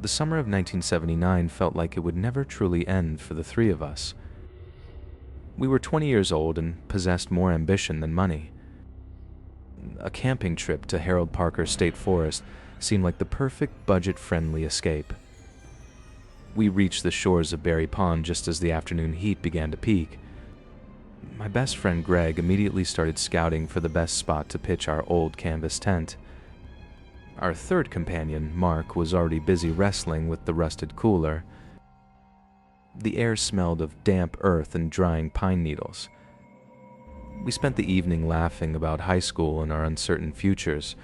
The summer of 1979 felt like it would never truly end for the three of us. We were 20 years old and possessed more ambition than money. A camping trip to Harold Parker State Forest seemed like the perfect budget-friendly escape. We reached the shores of Berry Pond just as the afternoon heat began to peak. My best friend Greg immediately started scouting for the best spot to pitch our old canvas tent. Our third companion, Mark, was already busy wrestling with the rusted cooler. The air smelled of damp earth and drying pine needles. We spent the evening laughing about high school and our uncertain futures.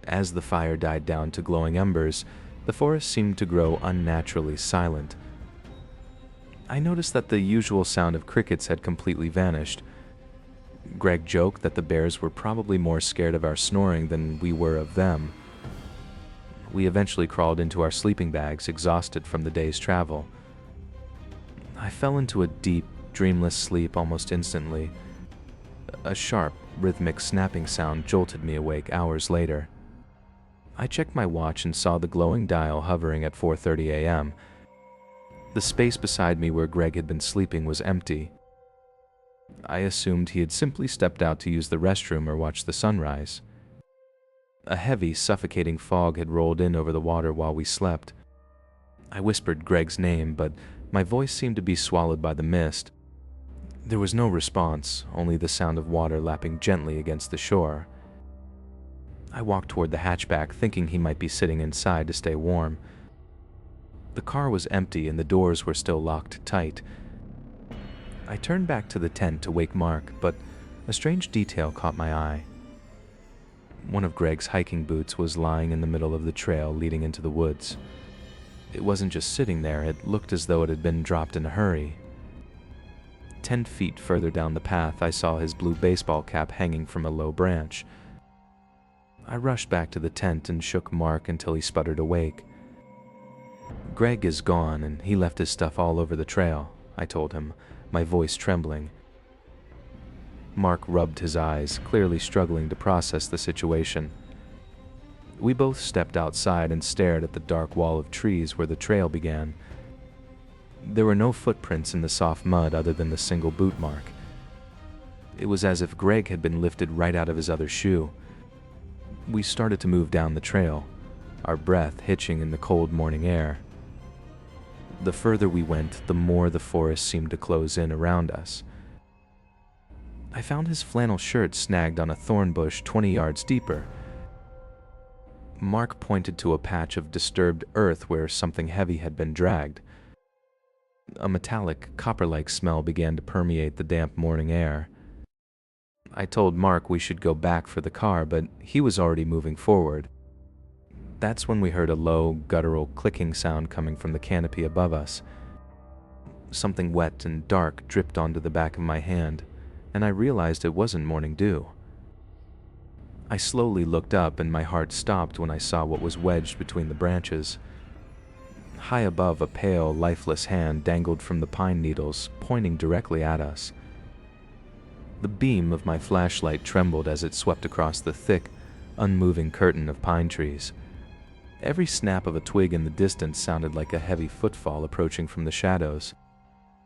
As the fire died down to glowing embers, the forest seemed to grow unnaturally silent. I noticed that the usual sound of crickets had completely vanished. Greg joked that the bears were probably more scared of our snoring than we were of them. We eventually crawled into our sleeping bags, exhausted from the day's travel. I fell into a deep, dreamless sleep almost instantly. A sharp, rhythmic snapping sound jolted me awake hours later. I checked my watch and saw the glowing dial hovering at 4:30 a.m. The space beside me where Greg had been sleeping was empty. I assumed he had simply stepped out to use the restroom or watch the sunrise. A heavy, suffocating fog had rolled in over the water while we slept. I whispered Greg's name, but my voice seemed to be swallowed by the mist. There was no response, only the sound of water lapping gently against the shore. I walked toward the hatchback, thinking he might be sitting inside to stay warm. The car was empty and the doors were still locked tight. I turned back to the tent to wake Mark, but a strange detail caught my eye. One of Greg's hiking boots was lying in the middle of the trail leading into the woods. It wasn't just sitting there, it looked as though it had been dropped in a hurry. 10 feet further down the path, I saw his blue baseball cap hanging from a low branch. I rushed back to the tent and shook Mark until he sputtered awake. "Greg is gone, and he left his stuff all over the trail," I told him, my voice trembling. Mark rubbed his eyes, clearly struggling to process the situation. We both stepped outside and stared at the dark wall of trees where the trail began. There were no footprints in the soft mud other than the single boot mark. It was as if Greg had been lifted right out of his other shoe. We started to move down the trail, our breath hitching in the cold morning air. The further we went, the more the forest seemed to close in around us. I found his flannel shirt snagged on a thorn bush 20 yards deeper. Mark pointed to a patch of disturbed earth where something heavy had been dragged. A metallic, copper-like smell began to permeate the damp morning air. I told Mark we should go back for the car, but he was already moving forward. That's when we heard a low, guttural clicking sound coming from the canopy above us. Something wet and dark dripped onto the back of my hand, and I realized it wasn't morning dew. I slowly looked up and my heart stopped when I saw what was wedged between the branches. High above, a pale, lifeless hand dangled from the pine needles, pointing directly at us. The beam of my flashlight trembled as it swept across the thick, unmoving curtain of pine trees. Every snap of a twig in the distance sounded like a heavy footfall approaching from the shadows.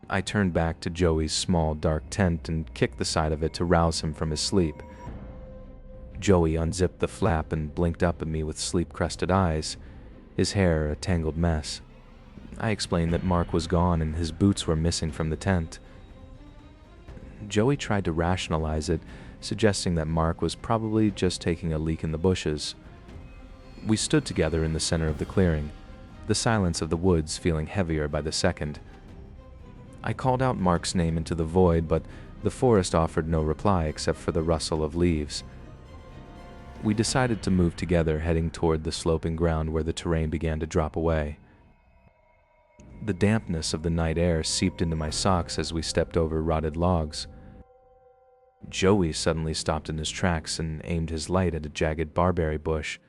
I turned back to Joey's small, dark tent and kicked the side of it to rouse him from his sleep. Joey unzipped the flap and blinked up at me with sleep-crusted eyes, his hair a tangled mess. I explained that Mark was gone and his boots were missing from the tent. Joey tried to rationalize it, suggesting that Mark was probably just taking a leak in the bushes. We stood together in the center of the clearing, the silence of the woods feeling heavier by the second. I called out Mark's name into the void, but the forest offered no reply except for the rustle of leaves. We decided to move together, heading toward the sloping ground where the terrain began to drop away. The dampness of the night air seeped into my socks as we stepped over rotted logs. Joey suddenly stopped in his tracks and aimed his light at a jagged barberry bush.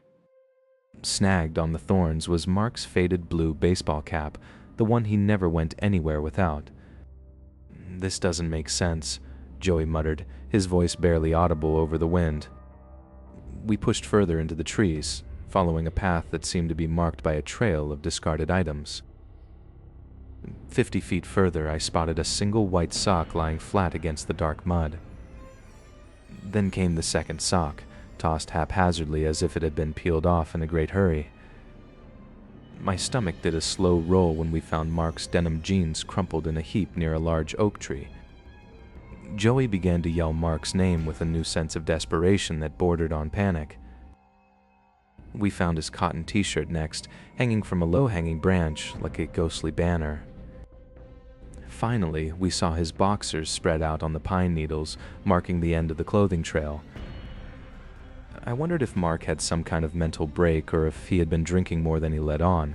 Snagged on the thorns was Mark's faded blue baseball cap, the one he never went anywhere without. "This doesn't make sense," Joey muttered, his voice barely audible over the wind. We pushed further into the trees, following a path that seemed to be marked by a trail of discarded items. 50 feet further, I spotted a single white sock lying flat against the dark mud. Then came the second sock, tossed haphazardly as if it had been peeled off in a great hurry. My stomach did a slow roll when we found Mark's denim jeans crumpled in a heap near a large oak tree. Joey began to yell Mark's name with a new sense of desperation that bordered on panic. We found his cotton t-shirt next, hanging from a low-hanging branch like a ghostly banner. Finally, we saw his boxers spread out on the pine needles, marking the end of the clothing trail. I wondered if Mark had some kind of mental break or if he had been drinking more than he let on.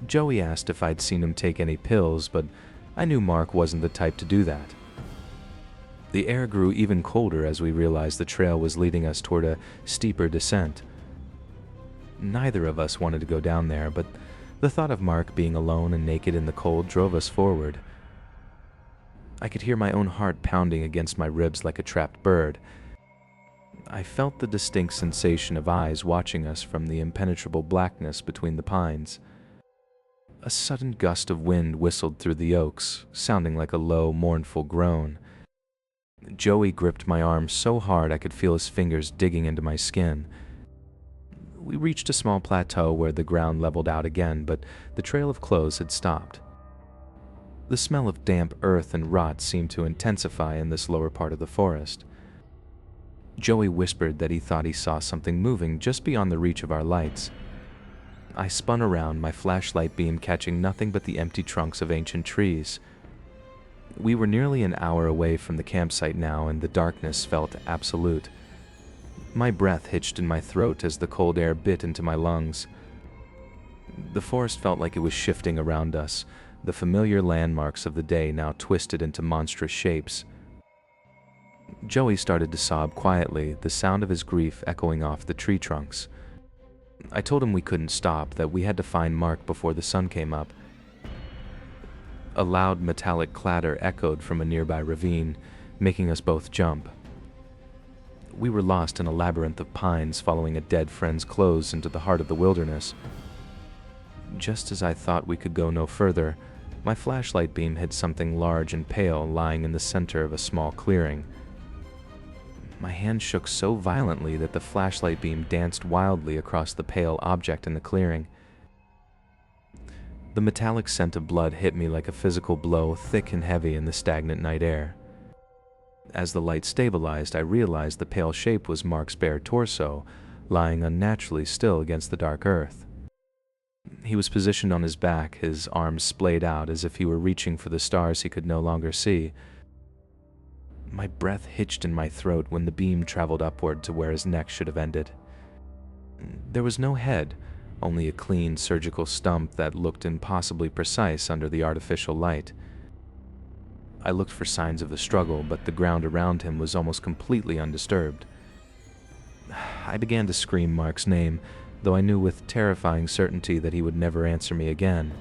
Joey asked if I'd seen him take any pills, but I knew Mark wasn't the type to do that. The air grew even colder as we realized the trail was leading us toward a steeper descent. Neither of us wanted to go down there, but the thought of Mark being alone and naked in the cold drove us forward. I could hear my own heart pounding against my ribs like a trapped bird. I felt the distinct sensation of eyes watching us from the impenetrable blackness between the pines. A sudden gust of wind whistled through the oaks, sounding like a low, mournful groan. Joey gripped my arm so hard I could feel his fingers digging into my skin. We reached a small plateau where the ground leveled out again, but the trail of clothes had stopped. The smell of damp earth and rot seemed to intensify in this lower part of the forest. Joey whispered that he thought he saw something moving just beyond the reach of our lights. I spun around, my flashlight beam catching nothing but the empty trunks of ancient trees. We were nearly an hour away from the campsite now, and the darkness felt absolute. My breath hitched in my throat as the cold air bit into my lungs. The forest felt like it was shifting around us, the familiar landmarks of the day now twisted into monstrous shapes. Joey started to sob quietly, the sound of his grief echoing off the tree trunks. I told him we couldn't stop, that we had to find Mark before the sun came up. A loud metallic clatter echoed from a nearby ravine, making us both jump. We were lost in a labyrinth of pines, following a dead friend's clothes into the heart of the wilderness. Just as I thought we could go no further, my flashlight beam hit something large and pale lying in the center of a small clearing. My hand shook so violently that the flashlight beam danced wildly across the pale object in the clearing. The metallic scent of blood hit me like a physical blow, thick and heavy in the stagnant night air. As the light stabilized, I realized the pale shape was Mark's bare torso, lying unnaturally still against the dark earth. He was positioned on his back, his arms splayed out as if he were reaching for the stars he could no longer see. My breath hitched in my throat when the beam traveled upward to where his neck should have ended. There was no head, only a clean surgical stump that looked impossibly precise under the artificial light. I looked for signs of the struggle, but the ground around him was almost completely undisturbed. I began to scream Mark's name, though I knew with terrifying certainty that he would never answer me again.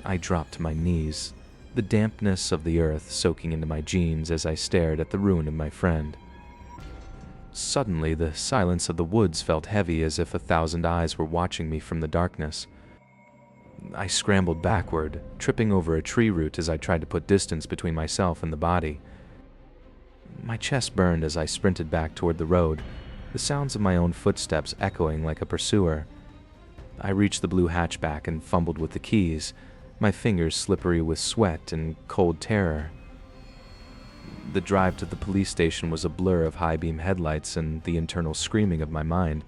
I dropped to my knees, the dampness of the earth soaking into my jeans as I stared at the ruin of my friend. Suddenly, the silence of the woods felt heavy, as if 1,000 eyes were watching me from the darkness. I scrambled backward, tripping over a tree root as I tried to put distance between myself and the body. My chest burned as I sprinted back toward the road, the sounds of my own footsteps echoing like a pursuer. I reached the blue hatchback and fumbled with the keys, my fingers slippery with sweat and cold terror. The drive to the police station was a blur of high-beam headlights and the internal screaming of my mind.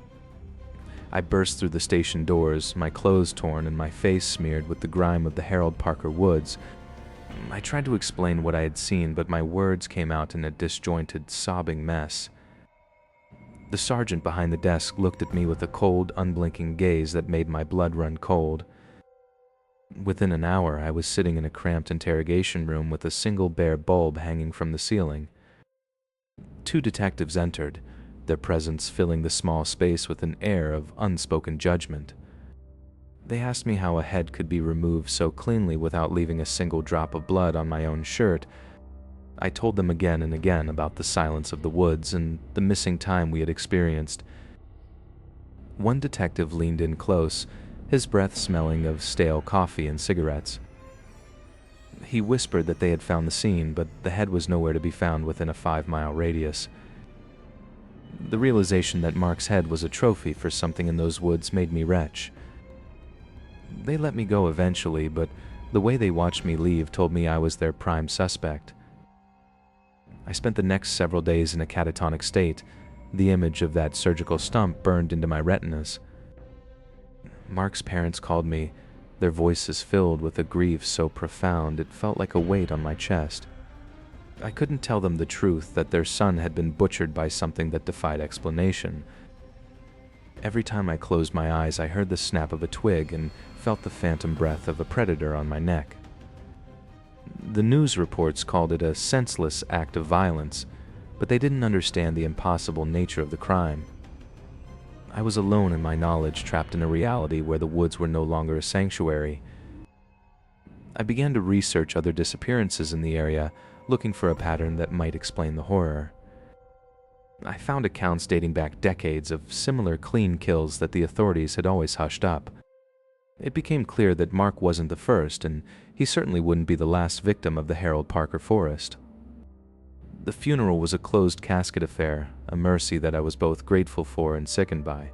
I burst through the station doors, my clothes torn and my face smeared with the grime of the Harold Parker woods. I tried to explain what I had seen, but my words came out in a disjointed, sobbing mess. The sergeant behind the desk looked at me with a cold, unblinking gaze that made my blood run cold. Within an hour, I was sitting in a cramped interrogation room with a single bare bulb hanging from the ceiling. 2 detectives entered, their presence filling the small space with an air of unspoken judgment. They asked me how a head could be removed so cleanly without leaving a single drop of blood on my own shirt. I told them again and again about the silence of the woods and the missing time we had experienced. One detective leaned in close, his breath smelling of stale coffee and cigarettes. He whispered that they had found the scene, but the head was nowhere to be found within a 5-mile radius. The realization that Mark's head was a trophy for something in those woods made me retch. They let me go eventually, but the way they watched me leave told me I was their prime suspect. I spent the next several days in a catatonic state, the image of that surgical stump burned into my retinas. Mark's parents called me, their voices filled with a grief so profound it felt like a weight on my chest. I couldn't tell them the truth that their son had been butchered by something that defied explanation. Every time I closed my eyes, I heard the snap of a twig and felt the phantom breath of a predator on my neck. The news reports called it a senseless act of violence, but they didn't understand the impossible nature of the crime. I was alone in my knowledge, trapped in a reality where the woods were no longer a sanctuary. I began to research other disappearances in the area, looking for a pattern that might explain the horror. I found accounts dating back decades of similar clean kills that the authorities had always hushed up. It became clear that Mark wasn't the first, and he certainly wouldn't be the last victim of the Harold Parker forest. The funeral was a closed casket affair, a mercy that I was both grateful for and sickened by.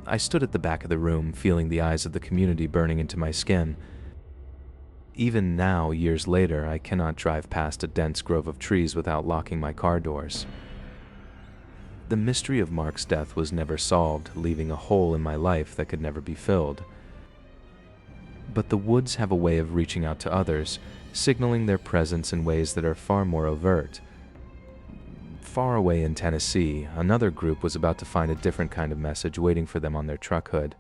I stood at the back of the room, feeling the eyes of the community burning into my skin. Even now, years later, I cannot drive past a dense grove of trees without locking my car doors. The mystery of Mark's death was never solved, leaving a hole in my life that could never be filled. But the woods have a way of reaching out to others, signaling their presence in ways that are far more overt. Far away in Tennessee, another group was about to find a different kind of message waiting for them on their truck hood.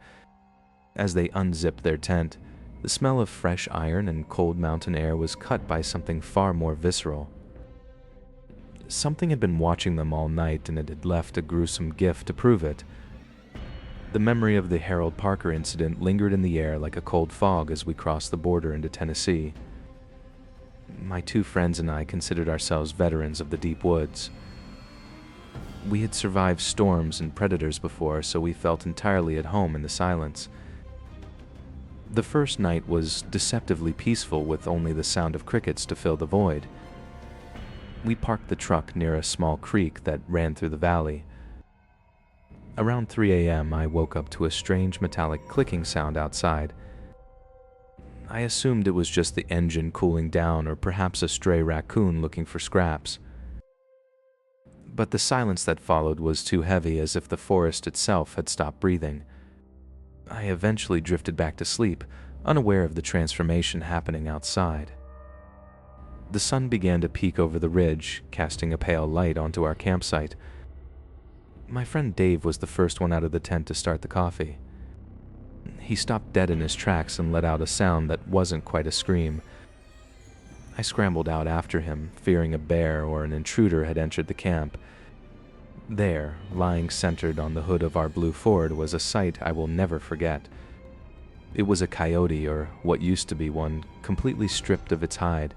As they unzipped their tent, the smell of fresh iron and cold mountain air was cut by something far more visceral. Something had been watching them all night, and it had left a gruesome gift to prove it. The memory of the Harold Parker incident lingered in the air like a cold fog as we crossed the border into Tennessee. My two friends and I considered ourselves veterans of the deep woods. We had survived storms and predators before, so we felt entirely at home in the silence. The first night was deceptively peaceful, with only the sound of crickets to fill the void. We parked the truck near a small creek that ran through the valley. Around 3 a.m., I woke up to a strange metallic clicking sound outside. I assumed it was just the engine cooling down, or perhaps a stray raccoon looking for scraps. But the silence that followed was too heavy, as if the forest itself had stopped breathing. I eventually drifted back to sleep, unaware of the transformation happening outside. The sun began to peek over the ridge, casting a pale light onto our campsite. My friend Dave was the first one out of the tent to start the coffee. He stopped dead in his tracks and let out a sound that wasn't quite a scream. I scrambled out after him, fearing a bear or an intruder had entered the camp. There, lying centered on the hood of our blue Ford, was a sight I will never forget. It was a coyote, or what used to be one, completely stripped of its hide.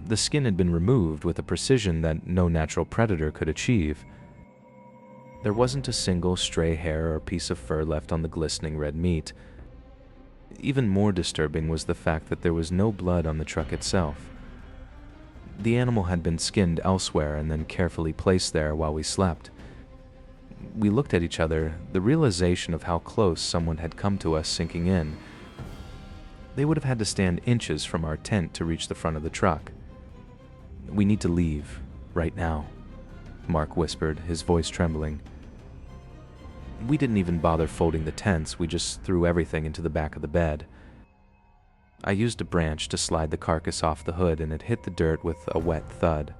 The skin had been removed with a precision that no natural predator could achieve. There wasn't a single stray hair or piece of fur left on the glistening red meat. Even more disturbing was the fact that there was no blood on the truck itself. The animal had been skinned elsewhere and then carefully placed there while we slept. We looked at each other, the realization of how close someone had come to us sinking in. They would have had to stand inches from our tent to reach the front of the truck. "We need to leave, right now," Mark whispered, his voice trembling. We didn't even bother folding the tents, we just threw everything into the back of the bed. I used a branch to slide the carcass off the hood, and it hit the dirt with a wet thud.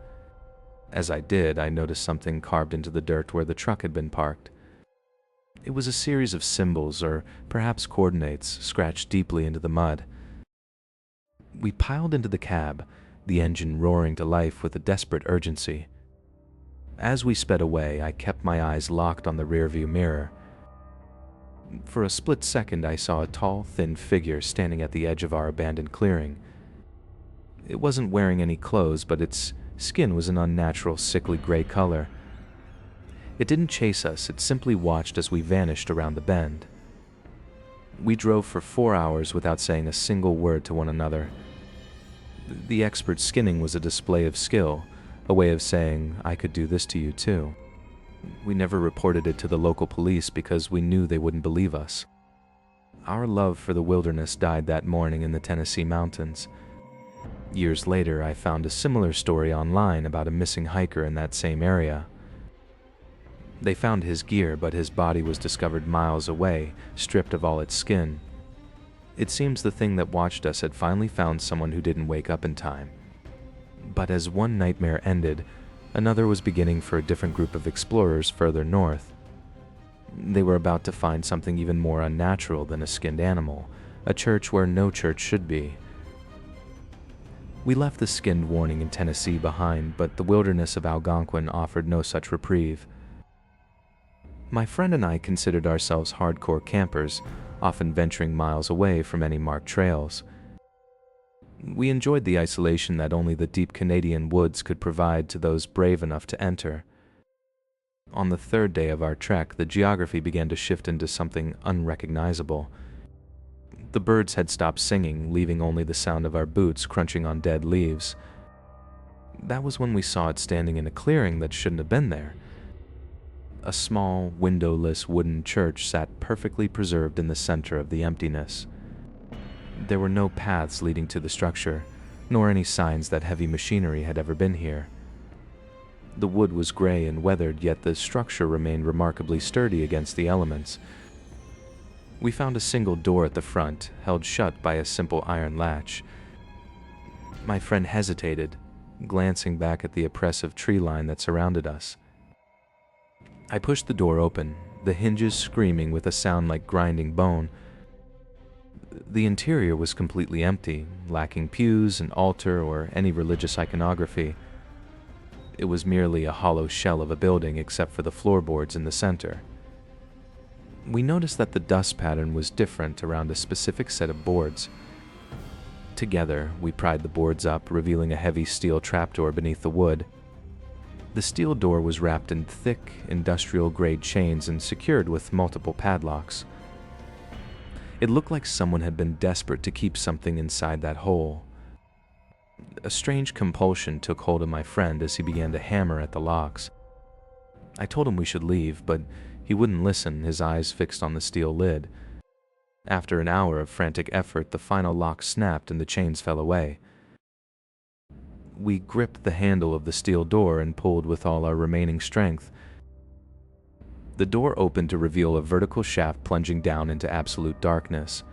As I did, I noticed something carved into the dirt where the truck had been parked. It was a series of symbols, or perhaps coordinates, scratched deeply into the mud. We piled into the cab, the engine roaring to life with a desperate urgency. As we sped away, I kept my eyes locked on the rearview mirror. For a split second, I saw a tall, thin figure standing at the edge of our abandoned clearing. It wasn't wearing any clothes, but its skin was an unnatural, sickly gray color. It didn't chase us, it simply watched as we vanished around the bend. We drove for 4 hours without saying a single word to one another. The expert skinning was a display of skill, a way of saying, I could do this to you too. We never reported it to the local police because we knew they wouldn't believe us. Our love for the wilderness died that morning in the Tennessee mountains. Years later, I found a similar story online about a missing hiker in that same area. They found his gear, but his body was discovered miles away, stripped of all its skin. It seems the thing that watched us had finally found someone who didn't wake up in time. But as one nightmare ended, another was beginning for a different group of explorers further north. They were about to find something even more unnatural than a skinned animal, a church where no church should be. We left the skinned warning in Tennessee behind, but the wilderness of Algonquin offered no such reprieve. My friend and I considered ourselves hardcore campers, often venturing miles away from any marked trails. We enjoyed the isolation that only the deep Canadian woods could provide to those brave enough to enter. On the third day of our trek, the geography began to shift into something unrecognizable. The birds had stopped singing, leaving only the sound of our boots crunching on dead leaves. That was when we saw it standing in a clearing that shouldn't have been there. A small, windowless wooden church sat perfectly preserved in the center of the emptiness. There were no paths leading to the structure, nor any signs that heavy machinery had ever been here. The wood was gray and weathered, yet the structure remained remarkably sturdy against the elements. We found a single door at the front, held shut by a simple iron latch. My friend hesitated, glancing back at the oppressive tree line that surrounded us. I pushed the door open, the hinges screaming with a sound like grinding bone. The interior was completely empty, lacking pews, an altar, or any religious iconography. It was merely a hollow shell of a building except for the floorboards in the center. We noticed that the dust pattern was different around a specific set of boards. Together, we pried the boards up, revealing a heavy steel trapdoor beneath the wood. The steel door was wrapped in thick, industrial-grade chains and secured with multiple padlocks. It looked like someone had been desperate to keep something inside that hole. A strange compulsion took hold of my friend as he began to hammer at the locks. I told him we should leave, but he wouldn't listen, his eyes fixed on the steel lid. After an hour of frantic effort, the final lock snapped and the chains fell away. We gripped the handle of the steel door and pulled with all our remaining strength. The door opened to reveal a vertical shaft plunging down into absolute darkness.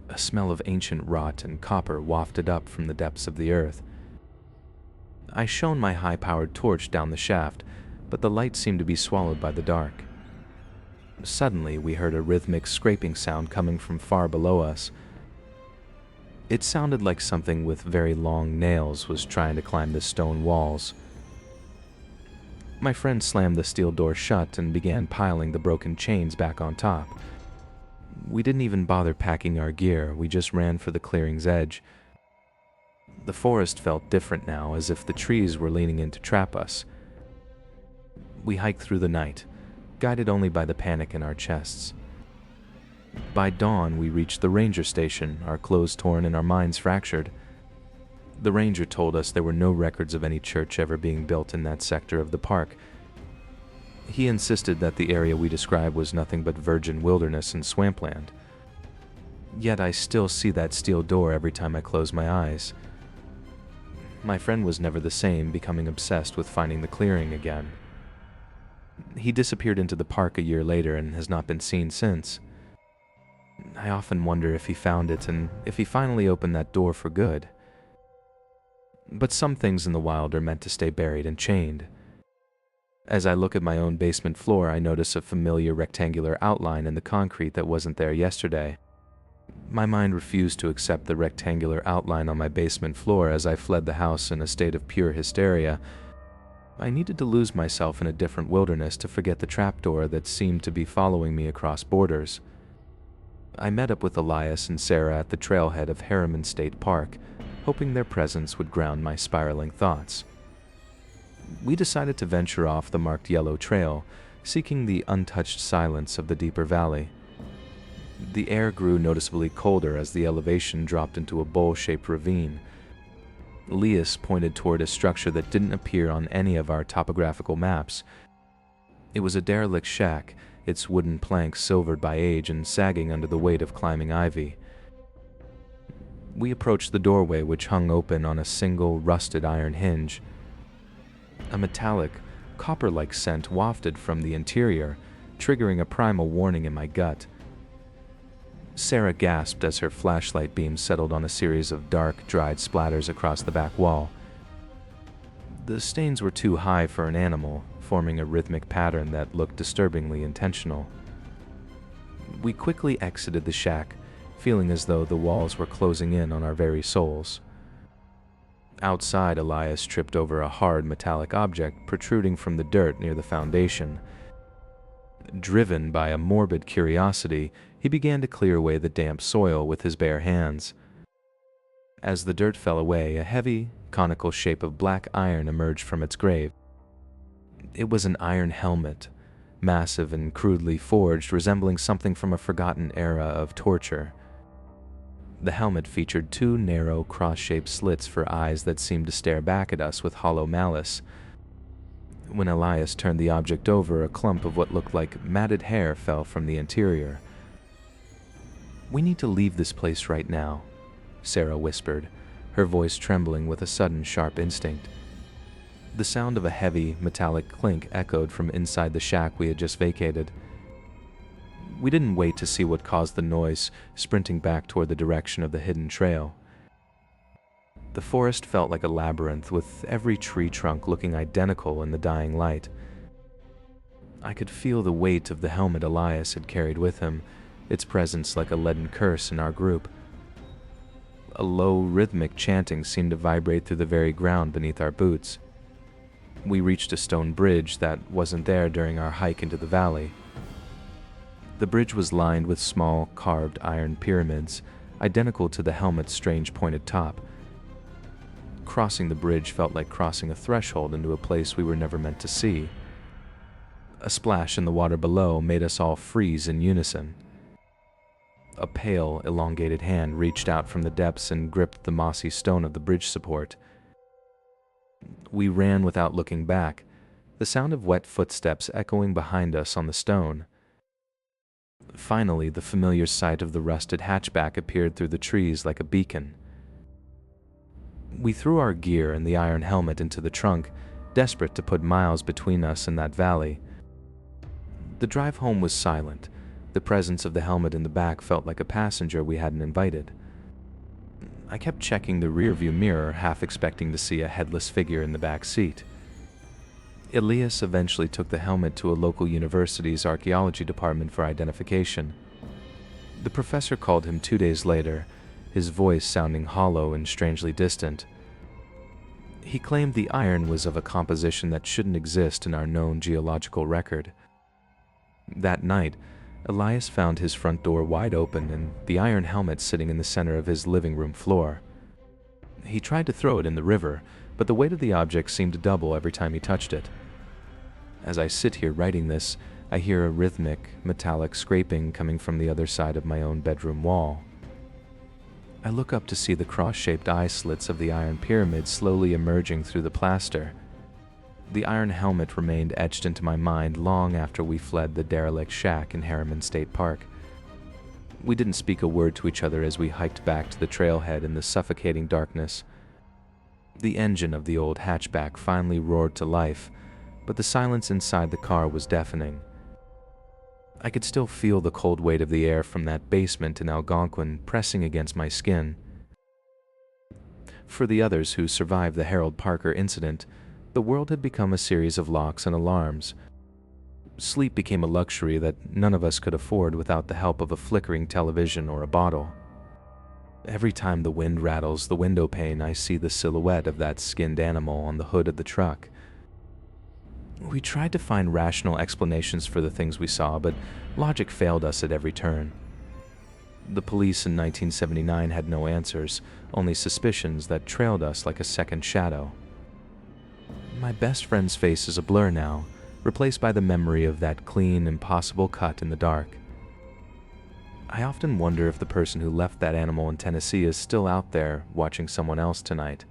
A smell of ancient rot and copper wafted up from the depths of the earth. I shone my high-powered torch down the shaft, but the light seemed to be swallowed by the dark. Suddenly, we heard a rhythmic scraping sound coming from far below us. It sounded like something with very long nails was trying to climb the stone walls. My friend slammed the steel door shut and began piling the broken chains back on top. We didn't even bother packing our gear, we just ran for the clearing's edge. The forest felt different now, as if the trees were leaning in to trap us. We hiked through the night, guided only by the panic in our chests. By dawn, we reached the ranger station, our clothes torn and our minds fractured. The ranger told us there were no records of any church ever being built in that sector of the park. He insisted that the area we described was nothing but virgin wilderness and swampland. Yet I still see that steel door every time I close my eyes. My friend was never the same, becoming obsessed with finding the clearing again. He disappeared into the park a year later and has not been seen since. I often wonder if he found it and if he finally opened that door for good. But some things in the wild are meant to stay buried and chained. As I look at my own basement floor, I notice a familiar rectangular outline in the concrete that wasn't there yesterday. My mind refused to accept the rectangular outline on my basement floor as I fled the house in a state of pure hysteria. I needed to lose myself in a different wilderness to forget the trapdoor that seemed to be following me across borders. I met up with Elias and Sarah at the trailhead of Harriman State Park, hoping their presence would ground my spiraling thoughts. We decided to venture off the marked yellow trail, seeking the untouched silence of the deeper valley. The air grew noticeably colder as the elevation dropped into a bowl-shaped ravine. Elias pointed toward a structure that didn't appear on any of our topographical maps. It was a derelict shack, its wooden planks silvered by age and sagging under the weight of climbing ivy. We approached the doorway, which hung open on a single rusted iron hinge. A metallic, copper-like scent wafted from the interior, triggering a primal warning in my gut. Sarah gasped as her flashlight beam settled on a series of dark, dried splatters across the back wall. The stains were too high for an animal, forming a rhythmic pattern that looked disturbingly intentional. We quickly exited the shack, feeling as though the walls were closing in on our very souls. Outside, Elias tripped over a hard metallic object protruding from the dirt near the foundation. Driven by a morbid curiosity, he began to clear away the damp soil with his bare hands. As the dirt fell away, a heavy, conical shape of black iron emerged from its grave. It was an iron helmet, massive and crudely forged, resembling something from a forgotten era of torture. The helmet featured two narrow, cross-shaped slits for eyes that seemed to stare back at us with hollow malice. When Elias turned the object over, a clump of what looked like matted hair fell from the interior. "We need to leave this place right now," Sarah whispered, her voice trembling with a sudden sharp instinct. The sound of a heavy, metallic clink echoed from inside the shack we had just vacated. We didn't wait to see what caused the noise, sprinting back toward the direction of the hidden trail. The forest felt like a labyrinth, with every tree trunk looking identical in the dying light. I could feel the weight of the helmet Elias had carried with him, its presence like a leaden curse in our group. A low, rhythmic chanting seemed to vibrate through the very ground beneath our boots. We reached a stone bridge that wasn't there during our hike into the valley. The bridge was lined with small, carved iron pyramids, identical to the helmet's strange pointed top. Crossing the bridge felt like crossing a threshold into a place we were never meant to see. A splash in the water below made us all freeze in unison. A pale, elongated hand reached out from the depths and gripped the mossy stone of the bridge support. We ran without looking back, the sound of wet footsteps echoing behind us on the stone. Finally, the familiar sight of the rusted hatchback appeared through the trees like a beacon. We threw our gear and the iron helmet into the trunk, desperate to put miles between us and that valley. The drive home was silent. The presence of the helmet in the back felt like a passenger we hadn't invited. I kept checking the rearview mirror, half expecting to see a headless figure in the back seat. Elias eventually took the helmet to a local university's archaeology department for identification. The professor called him 2 days later, his voice sounding hollow and strangely distant. He claimed the iron was of a composition that shouldn't exist in our known geological record. That night, Elias found his front door wide open and the iron helmet sitting in the center of his living room floor. He tried to throw it in the river, but the weight of the object seemed to double every time he touched it. As I sit here writing this, I hear a rhythmic, metallic scraping coming from the other side of my own bedroom wall. I look up to see the cross-shaped eye slits of the iron pyramid slowly emerging through the plaster. The iron helmet remained etched into my mind long after we fled the derelict shack in Harriman State Park. We didn't speak a word to each other as we hiked back to the trailhead in the suffocating darkness. The engine of the old hatchback finally roared to life, but the silence inside the car was deafening. I could still feel the cold weight of the air from that basement in Algonquin pressing against my skin. For the others who survived the Harold Parker incident, the world had become a series of locks and alarms. Sleep became a luxury that none of us could afford without the help of a flickering television or a bottle. Every time the wind rattles the window pane, I see the silhouette of that skinned animal on the hood of the truck. We tried to find rational explanations for the things we saw, but logic failed us at every turn. The police in 1979 had no answers, only suspicions that trailed us like a second shadow. My best friend's face is a blur now, replaced by the memory of that clean, impossible cut in the dark. I often wonder if the person who left that animal in Tennessee is still out there watching someone else tonight.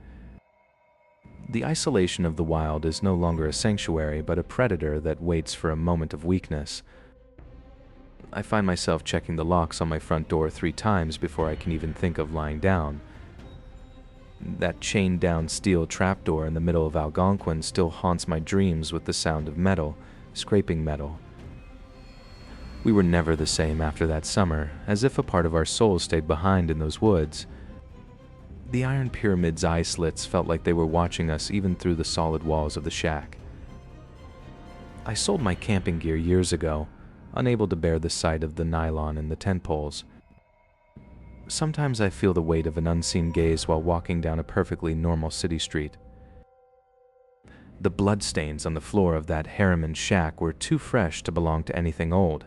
The isolation of the wild is no longer a sanctuary, but a predator that waits for a moment of weakness. I find myself checking the locks on my front door 3 times before I can even think of lying down. That chained-down steel trapdoor in the middle of Algonquin still haunts my dreams with the sound of metal, scraping metal. We were never the same after that summer, as if a part of our souls stayed behind in those woods. The iron pyramid's eye slits felt like they were watching us even through the solid walls of the shack. I sold my camping gear years ago, unable to bear the sight of the nylon and the tent poles. Sometimes I feel the weight of an unseen gaze while walking down a perfectly normal city street. The bloodstains on the floor of that Harriman shack were too fresh to belong to anything old.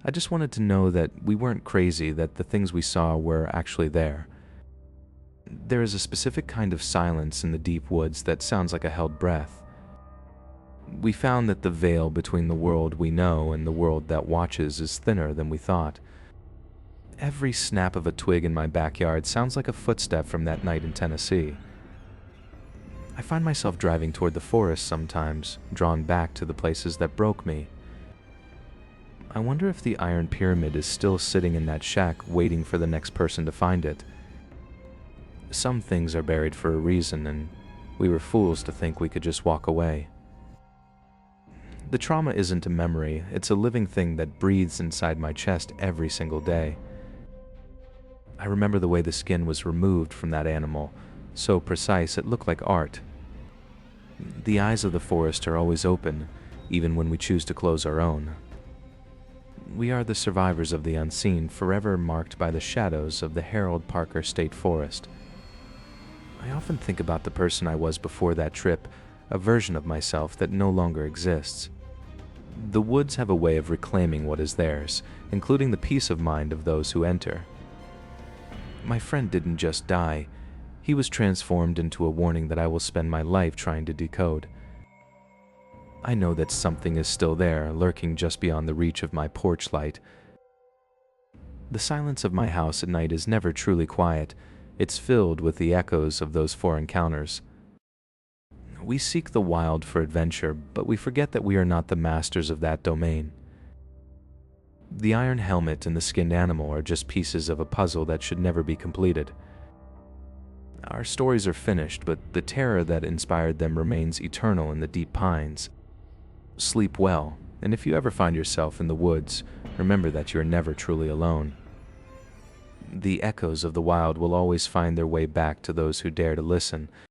I just wanted to know that we weren't crazy, that the things we saw were actually there. There is a specific kind of silence in the deep woods that sounds like a held breath. We found that the veil between the world we know and the world that watches is thinner than we thought. Every snap of a twig in my backyard sounds like a footstep from that night in Tennessee. I find myself driving toward the forest sometimes, drawn back to the places that broke me. I wonder if the iron pyramid is still sitting in that shack waiting for the next person to find it. Some things are buried for a reason, and we were fools to think we could just walk away. The trauma isn't a memory, it's a living thing that breathes inside my chest every single day. I remember the way the skin was removed from that animal, so precise it looked like art. The eyes of the forest are always open, even when we choose to close our own. We are the survivors of the unseen, forever marked by the shadows of the Harold Parker State Forest. I often think about the person I was before that trip, a version of myself that no longer exists. The woods have a way of reclaiming what is theirs, including the peace of mind of those who enter. My friend didn't just die, he was transformed into a warning that I will spend my life trying to decode. I know that something is still there, lurking just beyond the reach of my porch light. The silence of my house at night is never truly quiet. It's filled with the echoes of those 4 encounters. We seek the wild for adventure, but we forget that we are not the masters of that domain. The iron helmet and the skinned animal are just pieces of a puzzle that should never be completed. Our stories are finished, but the terror that inspired them remains eternal in the deep pines. Sleep well, and if you ever find yourself in the woods, remember that you are never truly alone. The echoes of the wild will always find their way back to those who dare to listen,